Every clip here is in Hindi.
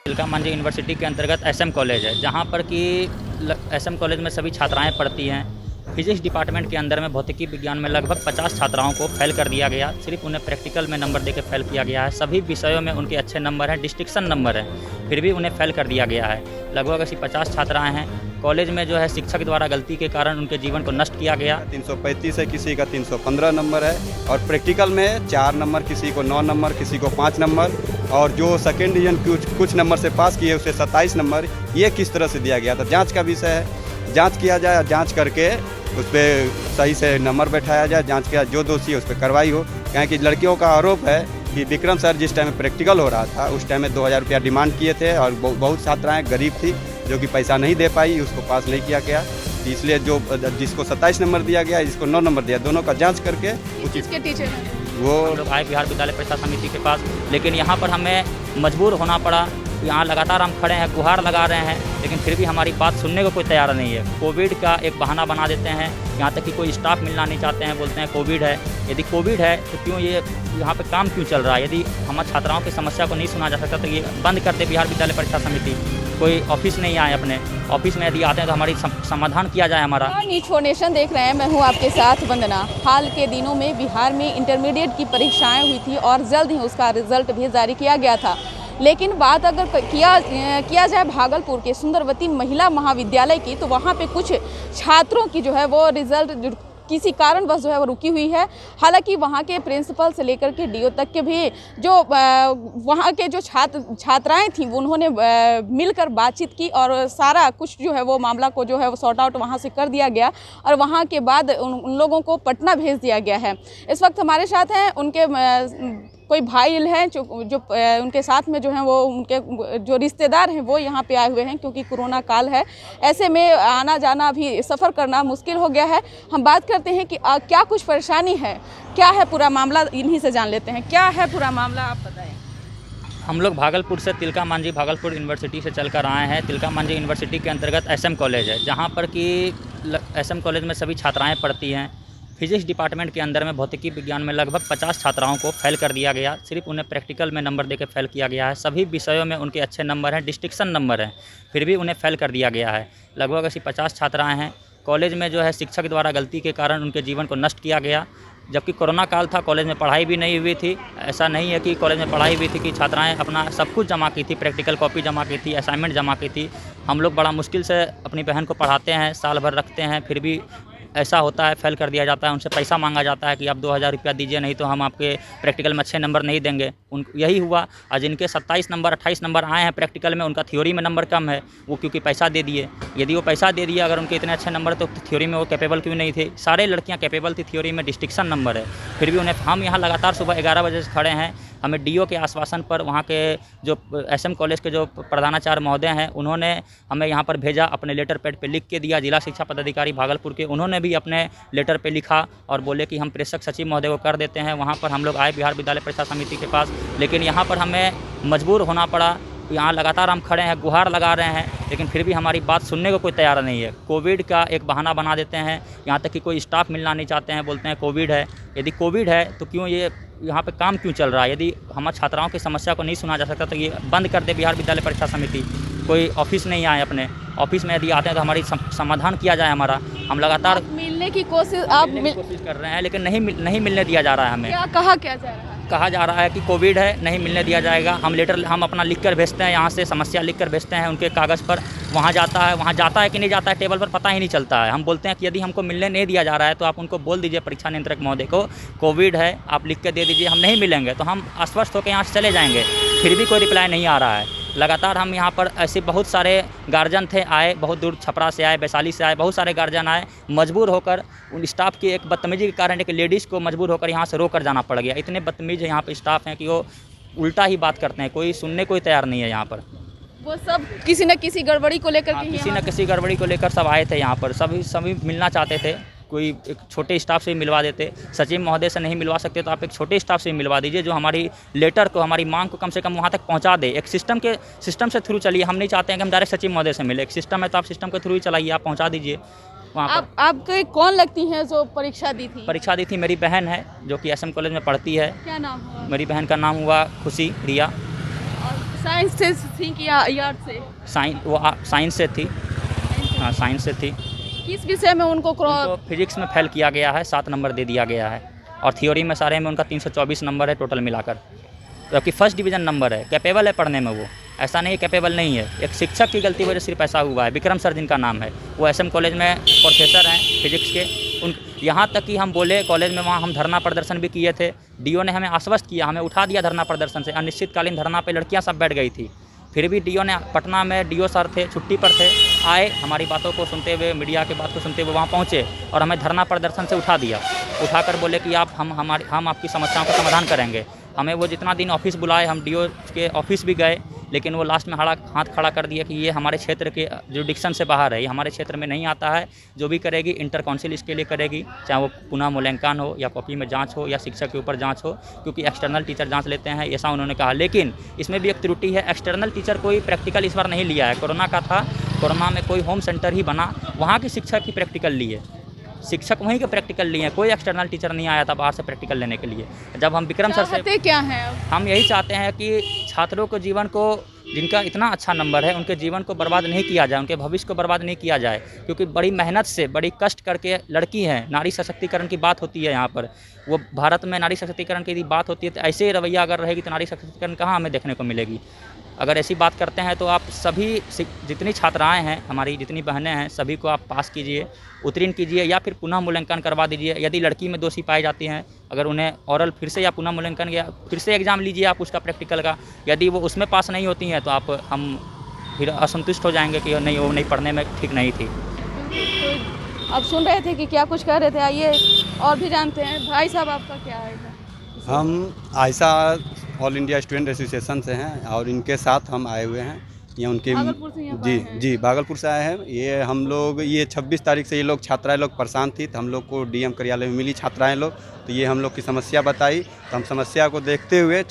तिलका मांझी यूनिवर्सिटी के अंतर्गत एसएम कॉलेज है, जहाँ पर कि एसएम कॉलेज में सभी छात्राएं पढ़ती हैं। फिजिक्स डिपार्टमेंट के अंदर में भौतिकी विज्ञान में लगभग 50 छात्राओं को फेल कर दिया गया। सिर्फ उन्हें प्रैक्टिकल में नंबर देकर फेल किया गया है। सभी विषयों में उनके अच्छे नंबर हैं, डिस्टिंक्शन नंबर हैं, फिर भी उन्हें फेल कर दिया गया है। लगभग ऐसी 50 छात्राएँ हैं। कॉलेज में जो है शिक्षक द्वारा गलती के कारण उनके जीवन को नष्ट किया गया। 335 है, किसी का 315 नंबर है और प्रैक्टिकल में 4 नंबर, किसी को 9 नंबर, किसी को 5 नंबर और जो सेकेंड डिवीजन कुछ नंबर से पास किए उसे 27 नंबर। ये किस तरह से दिया गया था, जांच का विषय है। जांच किया जाए, जांच करके उस पर सही से नंबर बैठाया जाए। जांच किया, जो दोषी है उस पर कार्रवाई हो। क्योंकि लड़कियों का आरोप है कि विक्रम सर जिस टाइम में प्रैक्टिकल हो रहा था उस टाइम में 2000 रुपया डिमांड किए थे और बहुत छात्राएँ गरीब थी जो कि पैसा नहीं दे पाई, उसको पास नहीं किया गया। इसलिए जो जिसको 27 नंबर दिया गया, जिसको 9 नंबर दिया, दोनों का जांच करके उचित के टीचर हैं वो लोग आए बिहार विद्यालय परीक्षा समिति के पास, लेकिन यहाँ पर हमें मजबूर होना पड़ा। यहाँ लगातार हम खड़े हैं, गुहार लगा रहे हैं, लेकिन फिर भी हमारी बात सुनने को कोई तैयार नहीं है। कोविड का एक बहाना बना देते हैं, यहाँ तक कि कोई स्टाफ मिलना नहीं चाहते हैं, बोलते हैं कोविड है। यदि कोविड है तो क्यों ये यहाँ पे काम क्यों चल रहा है? यदि हमारे छात्राओं की समस्या को नहीं सुना जा सकता तो ये बंद कर दे बिहार विद्यालय परीक्षा समिति। कोई ऑफिस नहीं आए, अपने ऑफिस में यदि आते हैं तो हमारी समाधान किया जाए हमारा। नीच फोर्नेशन देख रहे हैं, मैं हूं आपके साथ वंदना। हाल के दिनों में बिहार में इंटरमीडिएट की परीक्षाएं हुई थी और जल्द ही उसका रिजल्ट भी जारी किया गया था। लेकिन बात अगर किया जाए भागलपुर के सुंदरवती महिला महाविद्यालय की, तो वहां पे कुछ छात्रों की जो है वो रिजल्ट किसी कारणवश जो है वो रुकी हुई है। हालांकि वहाँ के प्रिंसिपल से लेकर के डीओ तक के भी जो वहाँ के जो छात्राएं थीं उन्होंने मिलकर बातचीत की और सारा कुछ जो है वो मामला को जो है वो सॉर्ट आउट वहाँ से कर दिया गया और वहाँ के बाद उन लोगों को पटना भेज दिया गया है। इस वक्त हमारे साथ हैं उनके कोई भाई हैं जो उनके साथ में जो हैं वो उनके जो रिश्तेदार हैं वो यहाँ पे आए हुए हैं, क्योंकि कोरोना काल है। ऐसे में आना जाना भी सफ़र करना मुश्किल हो गया है। हम बात करते हैं कि क्या कुछ परेशानी है, क्या है पूरा मामला, इन्हीं से जान लेते हैं। क्या है पूरा मामला, आप बताएं। हम लोग भागलपुर से तिलका मांझी भागलपुर यूनिवर्सिटी से चलकर आए हैं। तिलका मांझी यूनिवर्सिटी के अंतर्गत एसएम कॉलेज है, जहाँ पर कि एसएम कॉलेज में सभी छात्राएँ पढ़ती हैं। फिजिक्स डिपार्टमेंट के अंदर में भौतिकी विज्ञान में लगभग 50 छात्राओं को फेल कर दिया गया। सिर्फ उन्हें प्रैक्टिकल में नंबर देकर फेल किया गया है। सभी विषयों में उनके अच्छे नंबर हैं, डिस्टिंक्शन नंबर हैं, फिर भी उन्हें फेल कर दिया गया है। लगभग ऐसी 50 छात्राएँ हैं। कॉलेज में जो है शिक्षक द्वारा गलती के कारण उनके जीवन को नष्ट किया गया। जबकि कोरोना काल था, कॉलेज में पढ़ाई भी नहीं हुई थी। ऐसा नहीं है कि कॉलेज में पढ़ाई हुई थी कि छात्राएं अपना सब कुछ जमा की थी, प्रैक्टिकल कॉपी जमा की थी, असाइनमेंट जमा की थी। हम लोग बड़ा मुश्किल से अपनी बहन को पढ़ाते हैं, साल भर रखते हैं, फिर भी ऐसा होता है, फेल कर दिया जाता है। उनसे पैसा मांगा जाता है कि आप 2000 रुपया दीजिए, नहीं तो हम आपके प्रैक्टिकल में अच्छे नंबर नहीं देंगे। यही हुआ। आज जिनके 27 नंबर 28 नंबर आए हैं प्रैक्टिकल में, उनका थ्योरी में नंबर कम है, वो क्योंकि पैसा दे दिए। यदि वो पैसा दे दिए, अगर उनके इतने अच्छे नंबर तो थ्योरी में वो कैपेबल क्यों नहीं थे? सारे लड़कियाँ कैपेबल थी, थ्योरी में डिस्टिंक्शन नंबर है, फिर भी उन्हें। हम यहाँ लगातार सुबह 11 बजे से खड़े हैं। हमें डीओ के आश्वासन पर वहाँ के जो एसएम कॉलेज के जो प्रधानाचार्य महोदय हैं उन्होंने हमें यहाँ पर भेजा, अपने लेटर पैड पे लिख के दिया। जिला शिक्षा पदाधिकारी भागलपुर के उन्होंने भी अपने लेटर पे लिखा और बोले कि हम प्रेषक सचिव महोदय को कर देते हैं। वहाँ पर हम लोग आए बिहार विद्यालय परीक्षा समिति के पास, लेकिन यहाँ पर हमें मजबूर होना पड़ा। यहाँ लगातार हम खड़े हैं, गुहार लगा रहे हैं, लेकिन फिर भी हमारी बात सुनने को कोई तैयार नहीं है। कोविड का एक बहाना बना देते हैं, यहाँ तक कि कोई स्टाफ मिलना नहीं चाहते हैं, बोलते हैं कोविड है। यदि कोविड है तो क्यों ये यहाँ पे काम क्यों चल रहा है? यदि हमारे छात्राओं की समस्या को नहीं सुना जा सकता तो ये बंद कर दे बिहार विद्यालय परीक्षा समिति। कोई ऑफिस नहीं आए, अपने ऑफिस में यदि आते हैं तो हमारी समाधान किया जाए हमारा। हम लगातार मिलने की कोशिश कोशिश कर रहे हैं, लेकिन नहीं मिलने दिया जा रहा है हमें। क्या कहा जा रहा है? कहा जा रहा है कि कोविड है, नहीं मिलने दिया जाएगा। हम अपना लिख कर भेजते हैं, यहाँ से समस्या लिख कर भेजते हैं उनके कागज़ पर। वहाँ जाता है कि नहीं जाता है, टेबल पर पता ही नहीं चलता है। हम बोलते हैं कि यदि हमको मिलने नहीं दिया जा रहा है तो आप उनको बोल दीजिए, परीक्षा नियंत्रक महोदय को, कोविड है, आप लिख के दे दीजिए, हम नहीं मिलेंगे तो हम आश्वस्त होकर यहाँ से चले जाएंगे। फिर भी कोई रिप्लाई नहीं आ रहा है। लगातार हम यहाँ पर ऐसे बहुत सारे गार्जियन थे, आए बहुत दूर, छपरा से आए, वैशाली से आए, बहुत सारे गार्जियन आए। मजबूर होकर उन स्टाफ की एक बदतमीजी के कारण एक लेडीज़ को मजबूर होकर यहाँ से रोक कर जाना पड़ गया। इतने बदतमीज यहाँ पर स्टाफ हैं कि वो उल्टा ही बात करते हैं, कोई सुनने कोई तैयार नहीं है यहाँ पर। वो सब किसी न किसी गड़बड़ी को लेकर किसी न किसी गड़बड़ी को लेकर सब आए थे यहाँ पर। सभी मिलना चाहते थे। कोई एक छोटे स्टाफ से मिलवा देते, सचिव महोदय से नहीं मिलवा सकते तो आप एक छोटे स्टाफ से मिलवा दीजिए, जो हमारी लेटर को, हमारी मांग को कम से कम वहाँ तक पहुँचा दे। एक सिस्टम से थ्रू चलिए। हम नहीं चाहते हैं कि हम डायरेक्ट सचिव महोदय से मिले। एक सिस्टम है तो आप सिस्टम के थ्रू ही चलाइए, आप पहुँचा दीजिए वहाँ पर। आपके कौन लगती हैं जो परीक्षा दी थी? परीक्षा दी थी मेरी बहन है जो कि एसएम कॉलेज में पढ़ती है। क्या नाम हुआ? मेरी बहन का नाम हुआ खुशी रिया। साइंस से थी कि आर्ट से? साइंस से थी। हाँ, साइंस से थी। किस विषय में उनको उनको फिजिक्स में फेल किया गया है, 7 नंबर दे दिया गया है, और थ्योरी में सारे में उनका 324 नंबर है टोटल मिलाकर, क्योंकि फर्स्ट डिवीज़न नंबर है। कैपेबल है पढ़ने में, वो ऐसा नहीं कैपेबल नहीं है। एक शिक्षक की गलती वजह से सिर्फ ऐसा हुआ है। विक्रम सर जिनका नाम है, वो एसएम कॉलेज में प्रोफेसर हैं फिजिक्स के। उन यहाँ तक कि हम बोले कॉलेज में, वहाँ हम धरना प्रदर्शन भी किए थे। डीओ ने हमें आश्वस्त किया, हमें उठा दिया धरना प्रदर्शन से। अनिश्चितकालीन धरना पे लड़कियाँ सब बैठ गई थी, फिर भी डीओ ने, पटना में डीओ सर थे, छुट्टी पर थे, आए, हमारी बातों को सुनते हुए, मीडिया की बात को सुनते हुए वहाँ पहुँचे और हमें धरना प्रदर्शन से उठा दिया। उठाकर बोले कि हम आपकी समस्याओं का समाधान करेंगे। हमें वो जितना दिन ऑफिस बुलाए, हम डीओ के ऑफिस भी गए, लेकिन वो लास्ट में हाथ खड़ा कर दिया कि ये हमारे क्षेत्र के जुरिडिक्शन से बाहर है, ये हमारे क्षेत्र में नहीं आता है। जो भी करेगी इंटर काउंसिल इसके लिए करेगी, चाहे वो पुनः मूल्यांकन हो या कॉपी में जांच हो या शिक्षक के ऊपर जांच हो, क्योंकि एक्सटर्नल टीचर जांच लेते हैं, ऐसा उन्होंने कहा। लेकिन इसमें भी एक त्रुटि है, एक्सटर्नल टीचर कोई प्रैक्टिकल इस बार नहीं लिया है। कोरोना का था, कोरोना में कोई होम सेंटर ही बना, वहाँ की शिक्षक की प्रैक्टिकल लिए, शिक्षक वहीं के प्रैक्टिकल लिए हैं, कोई एक्सटर्नल टीचर नहीं आया था बाहर से प्रैक्टिकल लेने के लिए। जब हम विक्रम सर से, क्या है, हम यही चाहते हैं कि छात्रों को जीवन को, जिनका इतना अच्छा नंबर है, उनके जीवन को बर्बाद नहीं किया जाए, उनके भविष्य को बर्बाद नहीं किया जाए, क्योंकि बड़ी मेहनत से, बड़ी कष्ट करके लड़की हैं। नारी सशक्तिकरण की बात होती है यहाँ पर, वो भारत में नारी सशक्तिकरण की बात होती है, तो ऐसे रवैया अगर रहेगी तो नारी सशक्तिकरण कहाँ हमें देखने को मिलेगी। अगर ऐसी बात करते हैं तो आप सभी जितनी छात्राएं हैं, हमारी जितनी बहनें हैं, सभी को आप पास कीजिए, उत्तीर्ण कीजिए, या फिर पुनः मूल्यांकन करवा दीजिए। यदि लड़की में दोषी पाई जाती हैं, अगर उन्हें ओरल फिर से या पुनः मूल्यांकन या फिर से एग्ज़ाम लीजिए आप उसका प्रैक्टिकल का। यदि वो उसमें पास नहीं होती हैं तो हम फिर असंतुष्ट हो जाएंगे कि नहीं, वो नहीं, पढ़ने में ठीक नहीं थी। अब सुन रहे थे कि क्या कुछ कह रहे थे, आइए और भी जानते हैं। भाई साहब, आपका क्या है? हम Ayesha all India student association से हैं और इनके साथ हम आए हुए हैं। ये उनके भागलपुर से यहाँ आए हैं? जी भागलपुर से आए हैं। ये हम लोग, ये 26 तारीख से ये लोग छात्राएं लोग परेशान थी, तो हम लोग को डीएम कार्यालय में मिली छात्राएं लोग, तो ये हम लोग की समस्या बताई। तो हम समस्या को देखते हुए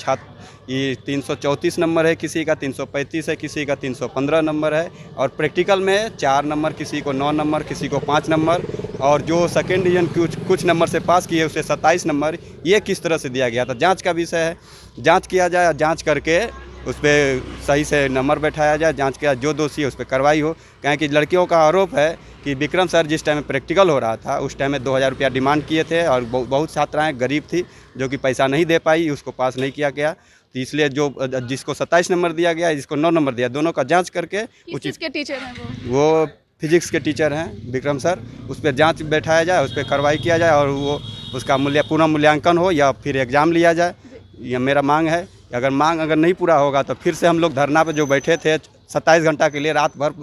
ये 334 नंबर है, किसी का 335 है, किसी का 315 नंबर है, और प्रैक्टिकल में 4 नंबर, किसी को 9 नंबर, किसी को 5 नंबर, और जो सेकेंड डिवीजन कुछ नंबर से पास किए उसे 27 नंबर, ये किस तरह से दिया गया था। जांच का विषय है, जांच किया जाए, जांच करके उस पर सही से नंबर बैठाया जाए, जांच किया, जो दोषी है उस पर कार्रवाई हो। कहें कि लड़कियों का आरोप है कि विक्रम सर जिस टाइम में प्रैक्टिकल हो रहा था उस टाइम में 2000 रुपया डिमांड किए थे, और बहुत छात्राएँ गरीब थी जो कि पैसा नहीं दे पाई, उसको पास नहीं किया गया। तो इसलिए जो जिसको 27 नंबर दिया गया, जिसको 9 नंबर दिया, दोनों का जांच करके उचित के टीचर हैं वो फिजिक्स के टीचर हैं विक्रम सर, उस पर जांच बैठाया जाए, उस पर कार्रवाई किया जाए, और वो उसका पुनः मूल्यांकन हो या फिर एग्ज़ाम लिया जाए। यह मेरा मांग है। अगर नहीं पूरा होगा तो फिर से हम लोग धरना पे जो बैठे थे 27 घंटा के लिए, रात भर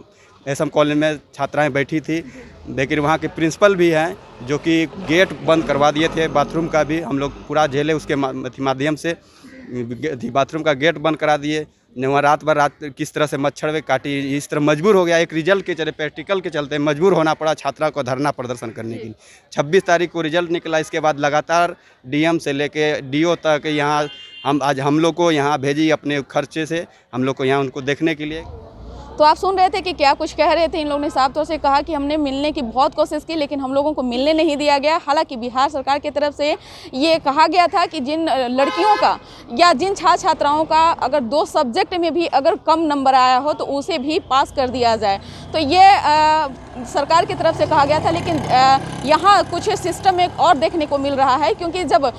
एसएम कॉलेज में छात्राएं बैठी थी, लेकिन वहाँ के प्रिंसिपल भी हैं जो कि गेट बंद करवा दिए थे, बाथरूम का भी हम लोग पूरा झेले, उसके माध्यम से बाथरूम का गेट बंद करा दिए। वहाँ रात किस तरह से मच्छर में काटी, इस तरह मजबूर हो गया। एक रिजल्ट के चलते, प्रैक्टिकल के चलते मजबूर होना पड़ा छात्रा को धरना प्रदर्शन करने के लिए। 26 तारीख को रिजल्ट निकला, इसके बाद लगातार डीएम से लेके डीओ तक यहाँ हम लोग को यहाँ भेजी अपने खर्चे से, हम लोग को यहाँ उनको देखने के लिए। तो आप सुन रहे थे कि क्या कुछ कह रहे थे। इन लोगों ने साफ तौर से कहा कि हमने मिलने की बहुत कोशिश की, लेकिन हम लोगों को मिलने नहीं दिया गया। हालांकि बिहार सरकार की तरफ से ये कहा गया था कि जिन लड़कियों का या जिन छात्र छात्राओं का अगर 2 सब्जेक्ट में भी अगर कम नंबर आया हो तो उसे भी पास कर दिया जाए। तो ये सरकार की तरफ से कहा गया था, लेकिन यहाँ कुछ सिस्टम एक और देखने को मिल रहा है, क्योंकि जब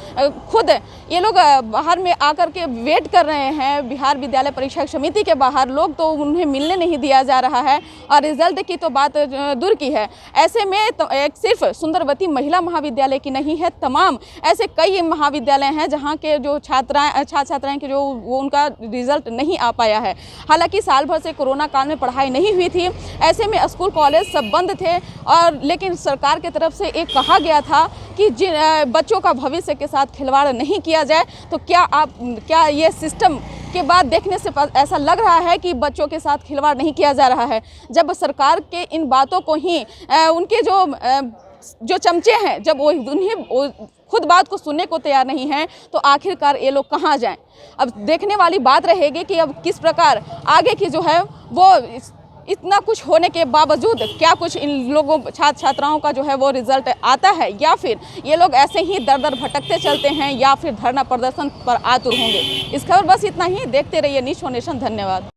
खुद ये लोग बाहर में आकर के वेट कर रहे हैं बिहार विद्यालय परीक्षा समिति के बाहर लोग, तो उन्हें मिलने नहीं दिया जा रहा है। और रिजल्ट की तो बात दूर की है। ऐसे में तो एक सिर्फ सुंदरवती महिला महाविद्यालय की नहीं है, तमाम ऐसे कई महाविद्यालय हैं जहाँ के जो छात्राएं के जो वो उनका रिजल्ट नहीं आ पाया है। हालांकि साल भर से कोरोना काल में पढ़ाई नहीं हुई थी, ऐसे में स्कूल कॉलेज सब बंद थे, और लेकिन सरकार की तरफ से एक कहा गया था कि जिन बच्चों का भविष्य के साथ खिलवाड़ नहीं किया जाए। तो क्या ये सिस्टम के बाद देखने से ऐसा लग रहा है कि बच्चों के साथ खिलवाड़ नहीं किया जा रहा है? जब सरकार के इन बातों को ही उनके जो चमचे हैं, जब उन्हें खुद बात को सुनने को तैयार नहीं हैं, तो आखिरकार ये लोग कहाँ जाएं? अब देखने वाली बात रहेगी कि अब किस प्रकार आगे की जो है वो इतना कुछ होने के बावजूद क्या कुछ इन लोगों छात्र छात्राओं का जो है वो रिजल्ट आता है, या फिर ये लोग ऐसे ही दर दर भटकते चलते हैं, या फिर धरना प्रदर्शन पर आतुर होंगे। इस खबर बस इतना ही। देखते रहिए न्यूज़ 4 नेशन। धन्यवाद।